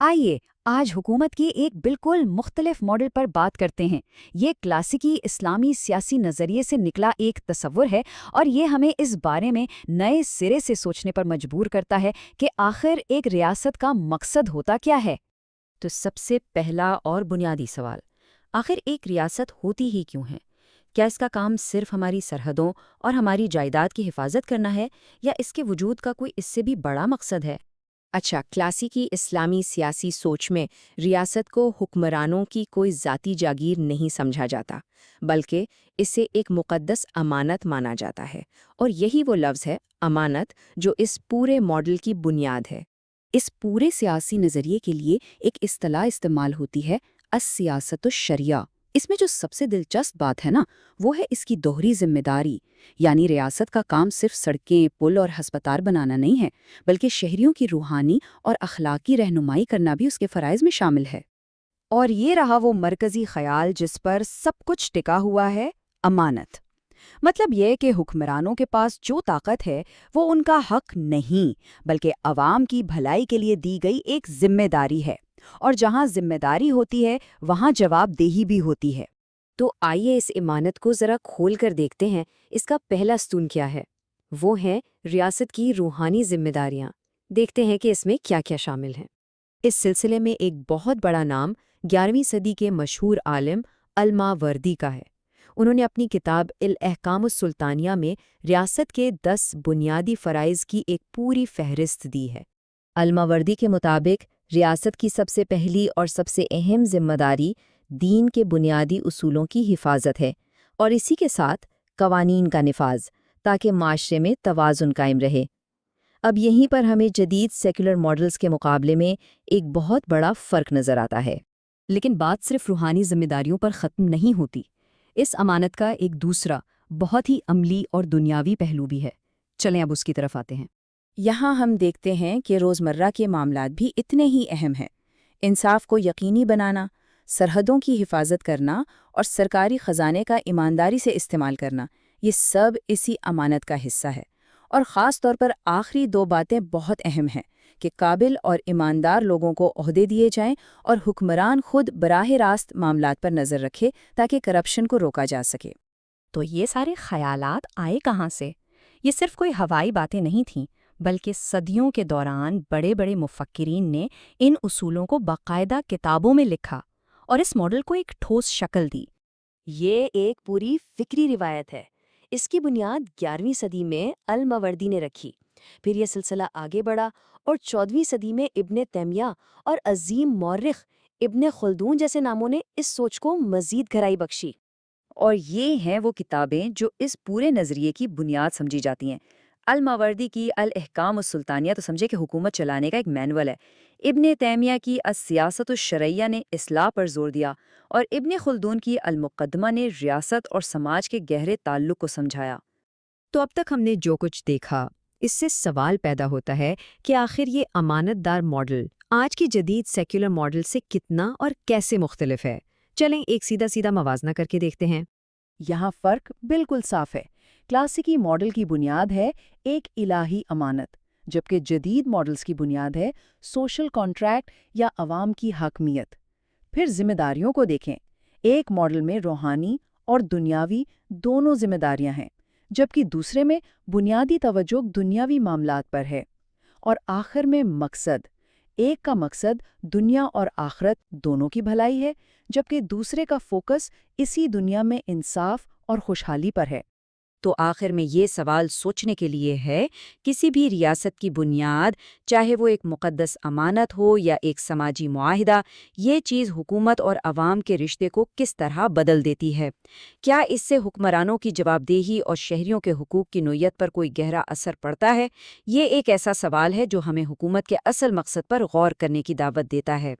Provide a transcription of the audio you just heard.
آئیے آج حکومت کے ایک بالکل مختلف ماڈل پر بات کرتے ہیں۔ یہ کلاسیکی اسلامی سیاسی نظریے سے نکلا ایک تصور ہے اور یہ ہمیں اس بارے میں نئے سرے سے سوچنے پر مجبور کرتا ہے کہ آخر ایک ریاست کا مقصد ہوتا کیا ہے۔ تو سب سے پہلا اور بنیادی سوال، آخر ایک ریاست ہوتی ہی کیوں ہے؟ کیا اس کا کام صرف ہماری سرحدوں اور ہماری جائیداد کی حفاظت کرنا ہے، یا اس کے وجود کا کوئی اس سے بھی بڑا مقصد ہے؟ اچھا، کلاسیکی اسلامی سیاسی سوچ میں ریاست کو حکمرانوں کی کوئی ذاتی جاگیر نہیں سمجھا جاتا، بلکہ اسے ایک مقدس امانت مانا جاتا ہے، اور یہی وہ لفظ ہے امانت جو اس پورے ماڈل کی بنیاد ہے۔ اس پورے سیاسی نظریے کے لیے ایک اصطلاح استعمال ہوتی ہے، السیاست الشرعیہ۔ اس میں جو سب سے دلچسپ بات ہے نا، وہ ہے اس کی دوہری ذمہ داری، یعنی ریاست کا کام صرف سڑکیں، پل اور ہسپتال بنانا نہیں ہے، بلکہ شہریوں کی روحانی اور اخلاقی رہنمائی کرنا بھی اس کے فرائض میں شامل ہے۔ اور یہ رہا وہ مرکزی خیال جس پر سب کچھ ٹکا ہوا ہے، امانت۔ مطلب یہ کہ حکمرانوں کے پاس جو طاقت ہے وہ ان کا حق نہیں، بلکہ عوام کی بھلائی کے لیے دی گئی ایک ذمہ داری ہے، اور جہاں ذمہ داری ہوتی ہے وہاں جواب دہی بھی ہوتی ہے۔ تو آئیے اس امانت کو ذرا کھول کر دیکھتے ہیں۔ اس کا پہلا ستون کیا ہے؟ وہ ہیں ریاست کی روحانی ذمہ داریاں۔ دیکھتے ہیں کہ اس میں کیا کیا شامل ہیں۔ اس سلسلے میں ایک بہت بڑا نام 11ویں صدی کے مشہور عالم الماوردی کا ہے۔ انہوں نے اپنی کتاب الاحکام السلطانیہ میں ریاست کے 10 بنیادی فرائض کی ایک پوری فہرست دی ہے۔ الماوردی کے مطابق ریاست کی سب سے پہلی اور سب سے اہم ذمہ داری دین کے بنیادی اصولوں کی حفاظت ہے، اور اسی کے ساتھ قوانین کا نفاذ، تاکہ معاشرے میں توازن قائم رہے۔ اب یہیں پر ہمیں جدید سیکولر ماڈلز کے مقابلے میں ایک بہت بڑا فرق نظر آتا ہے۔ لیکن بات صرف روحانی ذمہ داریوں پر ختم نہیں ہوتی۔ اس امانت کا ایک دوسرا بہت ہی عملی اور دنیاوی پہلو بھی ہے۔ چلیں اب اس کی طرف آتے ہیں۔ یہاں ہم دیکھتے ہیں کہ روزمرہ کے معاملات بھی اتنے ہی اہم ہیں۔ انصاف کو یقینی بنانا، سرحدوں کی حفاظت کرنا اور سرکاری خزانے کا ایمانداری سے استعمال کرنا، یہ سب اسی امانت کا حصہ ہے۔ اور خاص طور پر آخری 2 باتیں بہت اہم ہیں کہ قابل اور ایماندار لوگوں کو عہدے دیے جائیں، اور حکمران خود براہ راست معاملات پر نظر رکھے تاکہ کرپشن کو روکا جا سکے۔ تو یہ سارے خیالات آئے کہاں سے؟ یہ صرف کوئی ہوائی باتیں نہیں تھیں، بلکہ صدیوں کے دوران بڑے بڑے مفکرین نے ان اصولوں کو باقاعدہ کتابوں میں لکھا اور اس ماڈل کو ایک ٹھوس شکل دی۔ یہ ایک پوری فکری روایت ہے۔ اس کی بنیاد 11ویں صدی میں الماوردی نے رکھی۔ پھر یہ سلسلہ آگے بڑھا اور 14ویں صدی میں ابن تیمیہ اور عظیم مورخ ابن خلدون جیسے ناموں نے اس سوچ کو مزید گہرائی بخشی۔ اور یہ ہیں وہ کتابیں جو اس پورے نظریے کی بنیاد سمجھی جاتی ہیں۔ الماوردی کی الاحکام السلطانیہ تو سمجھے کہ حکومت چلانے کا ایک مینول ہے۔ ابن تیمیہ کی السیاست الشرعیہ نے اصلاح پر زور دیا، اور ابن خلدون کی المقدمہ نے ریاست اور سماج کے گہرے تعلق کو سمجھایا۔ تو اب تک ہم نے جو کچھ دیکھا، اس سے سوال پیدا ہوتا ہے کہ آخر یہ امانت دار ماڈل آج کی جدید سیکولر ماڈل سے کتنا اور کیسے مختلف ہے؟ چلیں ایک سیدھا سیدھا موازنہ کر کے دیکھتے ہیں۔ یہاں فرق بالکل صاف ہے۔ کلاسیکی ماڈل کی بنیاد ہے ایک الہی امانت، جبکہ جدید ماڈلز کی بنیاد ہے سوشل کانٹریکٹ یا عوام کی حاکمیت۔ پھر ذمہ داریوں کو دیکھیں۔ ایک ماڈل میں روحانی اور دنیاوی دونوں ذمہ داریاں ہیں، جبکہ دوسرے میں بنیادی توجہ دنیاوی معاملات پر ہے۔ اور آخر میں مقصد، ایک کا مقصد دنیا اور آخرت دونوں کی بھلائی ہے، جبکہ دوسرے کا فوکس اسی دنیا میں انصاف اور خوشحالی پر ہے۔ تو آخر میں یہ سوال سوچنے کے لیے ہے، کسی بھی ریاست کی بنیاد، چاہے وہ ایک مقدس امانت ہو یا ایک سماجی معاہدہ، یہ چیز حکومت اور عوام کے رشتے کو کس طرح بدل دیتی ہے؟ کیا اس سے حکمرانوں کی جواب دہی اور شہریوں کے حقوق کی نوعیت پر کوئی گہرا اثر پڑتا ہے؟ یہ ایک ایسا سوال ہے جو ہمیں حکومت کے اصل مقصد پر غور کرنے کی دعوت دیتا ہے۔